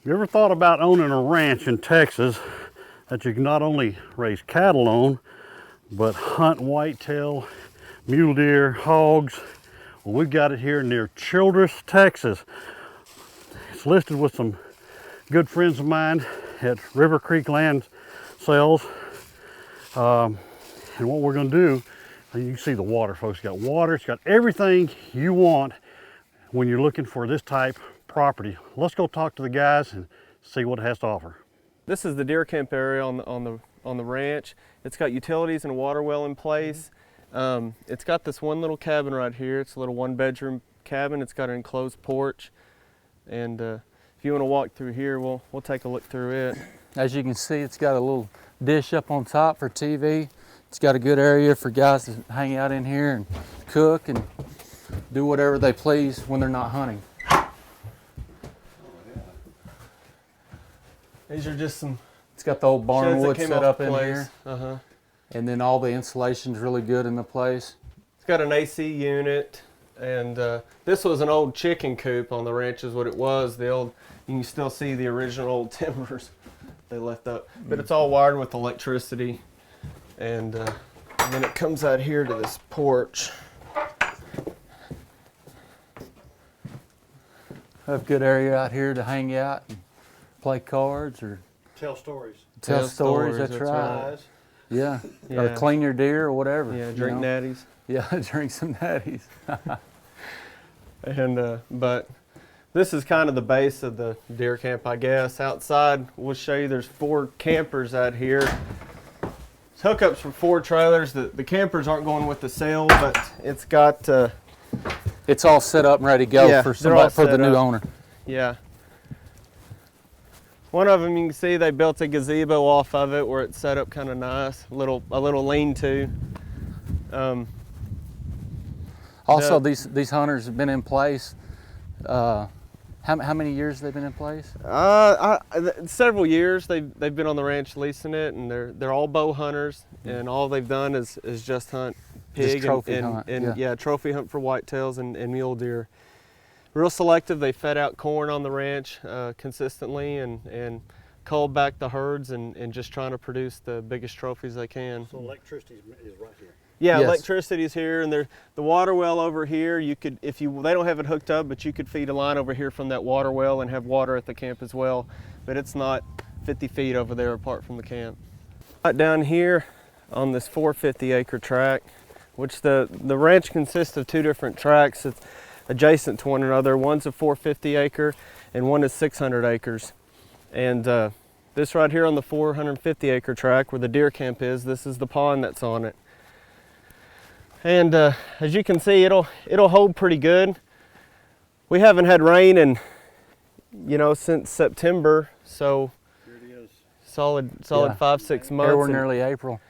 You ever thought about owning a ranch in Texas that you can not only raise cattle on, but hunt whitetail, mule deer, hogs? Well, we've got it here near Childress, Texas. It's listed with some good friends of mine at River Creek Land Sales. And what we're going to do, you can see the water, folks. It's got water, it's got everything you want when you're looking for this type property. Let's go talk to the guys and see what it has to offer. This is the deer camp area on the ranch. It's got utilities and a water well in place. It's got this one little cabin right here. It's a little 1-bedroom cabin. It's got an enclosed porch. And if you want to walk through here, we'll take a look through it. As you can see, it's got a little dish up on top for TV. It's got a good area for guys to hang out in here and cook and do whatever they please when they're not hunting. These are just some. It's got the old barn wood set up in here. And then all the insulation's really good in the place. It's got an AC unit, and this was an old chicken coop on the ranch is what it was. The old, you can still see the original old timbers they left up. But it's all wired with electricity. And then it comes out here to this porch. Have a good area out here to hang out and play cards or Tell stories. tell stories. That's right. Yeah. Or clean your deer or whatever. Yeah, drink natties. Yeah, drink some natties. And but this is kind of the base of the deer camp, I guess. Outside, we'll show you there's 4 campers out here. It's hookups for 4 trailers. The campers aren't going with the sale, but it's got it's all set up and ready to go for the new owner. Yeah. One of them, you can see they built a gazebo off of it where it's set up kind of nice, a little lean-to. Also, these hunters have been in place. How many years have they been in place? Several years. They've been on the ranch leasing it, and they're all bow hunters, and all they've done is just hunt pig trophy and trophy hunt for whitetails and mule deer. Real selective. They fed out corn on the ranch consistently and culled back the herds and just trying to produce the biggest trophies they can. So electricity is right here. Yeah, yes. Electricity is here, and the water well over here. You could, they don't have it hooked up, but you could feed a line over here from that water well and have water at the camp as well. But it's not 50 feet over there apart from the camp. Right down here on this 450-acre tract, which the ranch consists of 2 different tracts. It's adjacent to one another. One's a 450-acre and one is 600 acres. And this right here on the 450-acre tract where the deer camp is, this is the pond that's on it. And as you can see, it'll hold pretty good. We haven't had rain in, since September, so Here it is. solid 5-6 months. Here we're nearly April.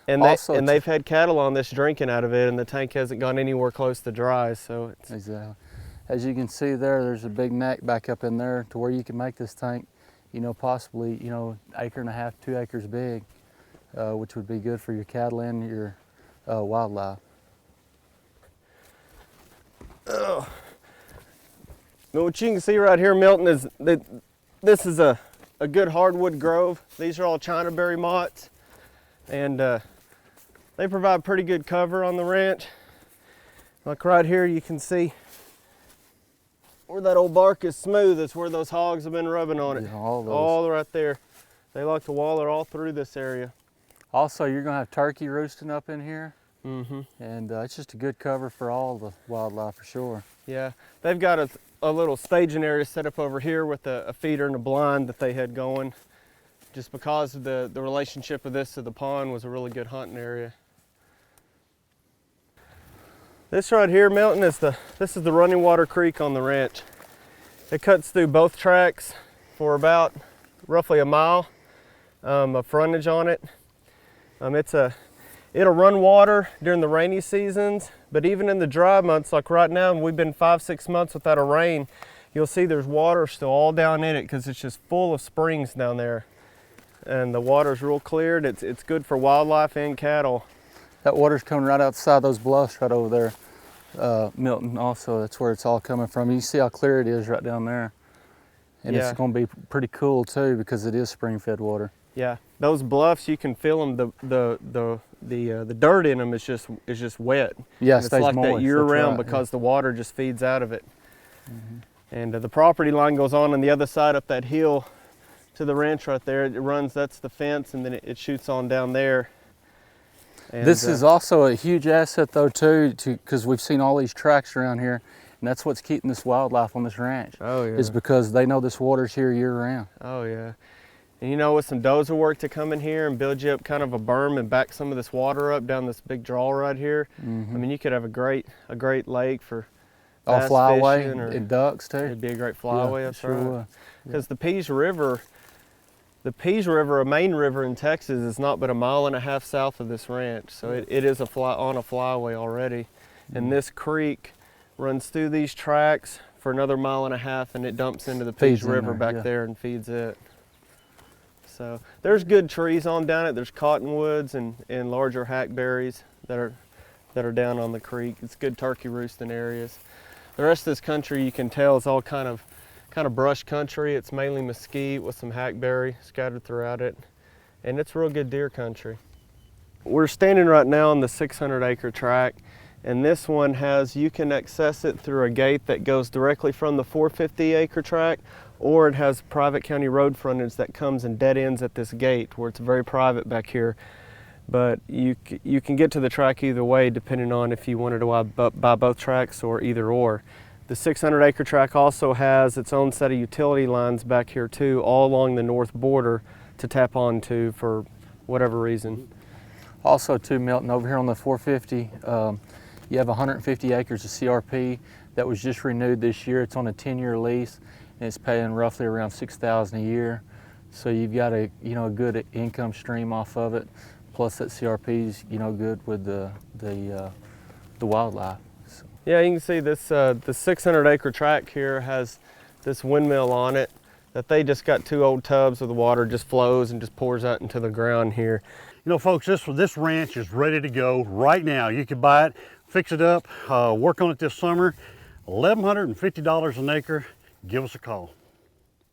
And they've had cattle on this drinking out of it, and the tank hasn't gone anywhere close to dry. So it's exactly. As you can see there's a big neck back up in there to where you can make this tank, possibly, 1.5 acres, 2 acres big, which would be good for your cattle and your wildlife. Now what you can see right here, Milton, is that this is a good hardwood grove. These are all Chinaberry motts, and they provide pretty good cover on the ranch. Like right here, you can see where that old bark is smooth. It's where those hogs have been rubbing on it. Yeah, all right there. They like to waller all through this area. Also, you're going to have turkey roosting up in here. Mm-hmm. And it's just a good cover for all the wildlife for sure. Yeah, they've got a little staging area set up over here with a feeder and a blind that they had going. Just because of the relationship of this to the pond was a really good hunting area. This right here, Milton, this is the running water creek on the ranch. It cuts through both tracks for about roughly a mile of frontage on it. It'll run water during the rainy seasons, but even in the dry months, like right now, we've been 5-6 months without a rain, you'll see there's water still all down in it because it's just full of springs down there. And the water's real cleared. It's good for wildlife and cattle. That water's coming right outside those bluffs right over there, Milton, also. That's where it's all coming from. You see how clear it is right down there. And Yeah. it's going to be pretty cool too because it is spring-fed water. Yeah, those bluffs, you can feel them. The dirt in them is just wet. Yeah, And it's stays like moist, that year that's round right, because the water just feeds out of it. And the property line goes on the other side up that hill to the ranch right there. It runs, that's the fence, and then it shoots on down there. And, This is also a huge asset though too, because we've seen all these tracks around here, and that's what's keeping this wildlife on this ranch. Oh yeah. Is because they know this water's here year round. Oh yeah. And you know, with some dozer work to come in here and build you up kind of a berm and back some of this water up down this big draw right here, I mean, you could have a great lake for All bass flyway fishing, or and ducks too. it'd be a great flyway. Yeah, That's sure right. would. Because the Pease River, a main river in Texas, is not but a mile and a half south of this ranch. So it is on a flyway already. And this creek runs through these tracks for another mile and a half, and it dumps into the Pease Feeds in River there, back yeah. there and feeds it. So there's good trees on down it. There's cottonwoods and larger hackberries that are down on the creek. It's good turkey roosting areas. The rest of this country, you can tell, is all kind of brush country. It's mainly mesquite with some hackberry scattered throughout it, and it's real good deer country. We're standing right now on the 600-acre tract, and this one you can access it through a gate that goes directly from the 450-acre tract, or it has private county road frontage that comes and dead ends at this gate where it's very private back here. But you can get to the track either way, depending on if you wanted to buy both tracks or either or. The 600-acre tract also has its own set of utility lines back here too, all along the north border to tap onto for whatever reason. Also too, Milton, over here on the 450, you have 150 acres of CRP that was just renewed this year. It's on a 10-year lease, and it's paying roughly around $6,000 a year. So you've got a good income stream off of it. Plus that CRP is good with the wildlife. So. Yeah, you can see this the 600-acre tract here has this windmill on it that they just got 2 old tubs where the water just flows and just pours out into the ground here. You know, folks, this ranch is ready to go right now. You can buy it, fix it up, work on it this summer. $1,150 an acre. Give us a call.